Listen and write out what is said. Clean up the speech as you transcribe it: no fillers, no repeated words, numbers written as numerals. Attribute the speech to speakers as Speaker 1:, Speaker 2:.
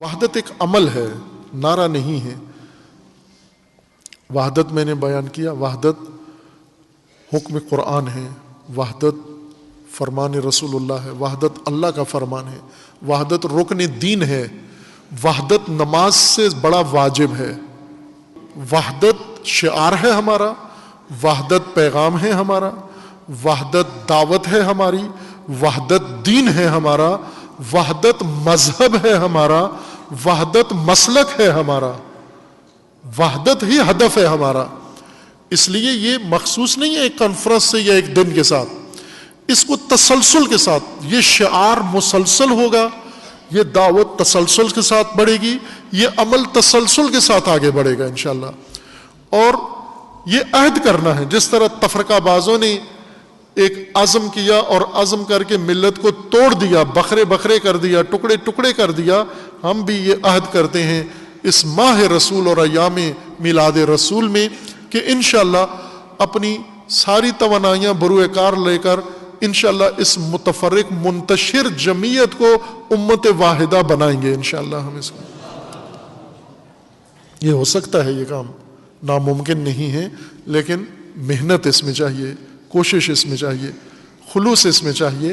Speaker 1: وحدت ایک عمل ہے، نعرہ نہیں ہے۔ وحدت میں نے بیان کیا، وحدت حکم قرآن ہے، وحدت فرمان رسول اللہ ہے، وحدت اللہ کا فرمان ہے، وحدت رکن دین ہے، وحدت نماز سے بڑا واجب ہے، وحدت شعار ہے ہمارا، وحدت پیغام ہے ہمارا، وحدت دعوت ہے ہماری، وحدت دین ہے ہمارا، وحدت مذہب ہے ہمارا، وحدت مسلک ہے ہمارا، وحدت ہی ہدف ہے ہمارا۔ اس لیے یہ مخصوص نہیں ہے ایک کانفرنس سے یا ایک دن کے ساتھ، اس کو تسلسل کے ساتھ، یہ شعار مسلسل ہوگا، یہ دعوت تسلسل کے ساتھ بڑھے گی، یہ عمل تسلسل کے ساتھ آگے بڑھے گا انشاءاللہ۔ اور یہ عہد کرنا ہے، جس طرح تفرقہ بازوں نے ایک عزم کیا اور عزم کر کے ملت کو توڑ دیا، بکھرے بکھرے کر دیا، ٹکڑے ٹکڑے کر دیا، ہم بھی یہ عہد کرتے ہیں اس ماہ رسول اور ایام میلاد رسول میں کہ انشاءاللہ اپنی ساری توانائیاں بروئے کار لے کر انشاءاللہ اس متفرق منتشر جمعیت کو امت واحدہ بنائیں گے انشاءاللہ ہم اس کو۔ یہ ہو سکتا ہے، یہ کام ناممکن نہیں ہے، لیکن محنت اس میں چاہیے، کوشش اس میں چاہیے، خلوص اس میں چاہیے۔